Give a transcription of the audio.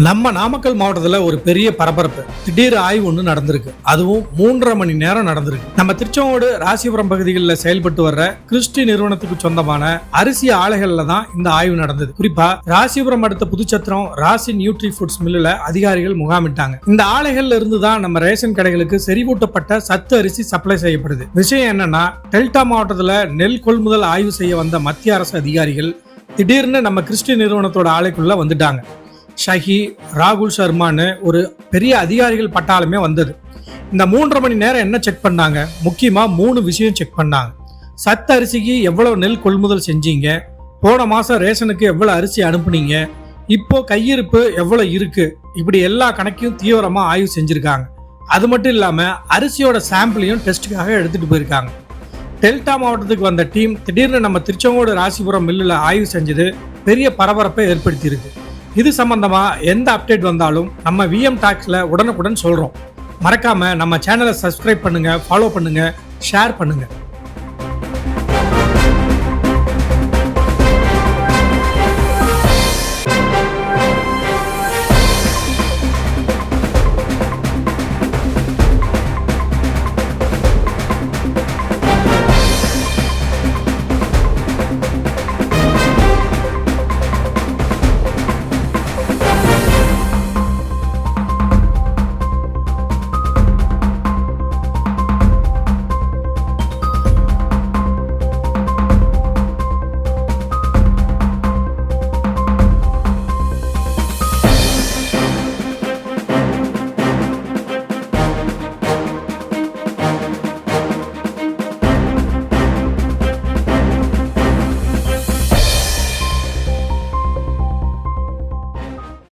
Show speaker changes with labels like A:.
A: நம்ம நாமக்கல் மாவட்டத்தில் ஒரு பெரிய பரபரப்பு திடீர் ஆய்வு ஒன்று நடந்திருக்கு. அதுவும் 3.5 மணி நேரம் நடந்திருக்கு. நம்ம திருச்செங்கோடு ராசிபுரம் பகுதிகளில் செயல்பட்டு வர்ற கிறிஸ்டி நிறுவனத்துக்கு சொந்தமான அரிசி ஆலைகள்ல தான் இந்த ஆய்வு நடந்தது. குறிப்பா ராசிபுரம் அடுத்த புதுச்சத்திரம் ராசி நியூட்ரி ஃபுட்ஸ் மில்லுல அதிகாரிகள் முகாமிட்டாங்க. இந்த ஆலைகள்ல இருந்து தான் நம்ம ரேஷன் கடைகளுக்கு செறிவூட்டப்பட்ட சத்து அரிசி சப்ளை செய்யப்படுது. விஷயம் என்னன்னா, டெல்டா மாவட்டத்தில் நெல் கொள்முதல் ஆய்வு செய்ய வந்த மத்திய அரசு அதிகாரிகள் திடீர்னு நம்ம கிறிஸ்டி நிறுவனத்தோட ஆலைக்குள்ள வந்துட்டாங்க. ஷஹி, ராகுல் சர்மான்னு ஒரு பெரிய அதிகாரிகள் பட்டாளமே வந்தது. இந்த 3.5 மணி நேரம் என்ன செக் பண்ணாங்க? முக்கியமா 3 விஷயம் செக் பண்ணாங்க. சத்து அரிசிக்கு எவ்வளவு நெல் கொள்முதல் செஞ்சீங்க, போன மாசம் ரேஷனுக்கு எவ்வளவு அரிசி அனுப்புனீங்க, இப்போ கையிருப்பு எவ்வளவு இருக்கு, இப்படி எல்லா கணக்கையும் தீவிரமா ஆய்வு செஞ்சிருக்காங்க. அது மட்டும் இல்லாம அரிசியோட சாம்பிளையும் டெஸ்ட்டுக்காக எடுத்துட்டு போயிருக்காங்க. டெல்டா மாவட்டத்துக்கு வந்த டீம் திடீர்னு நம்ம திருச்செங்கோடு ராசிபுரம் மில்லுல ஆய்வு செஞ்சது பெரிய பரபரப்பை ஏற்படுத்தி இருக்கு. இது சம்பந்தமா எந்த அப்டேட் வந்தாலும் நம்ம விஎம் டாக்ஸ்ல உடனுக்குடன் சொல்றோம். மறக்காம நம்ம சேனலை சப்ஸ்கிரைப் பண்ணுங்க, ஃபாலோ பண்ணுங்க, ஷேர் பண்ணுங்க.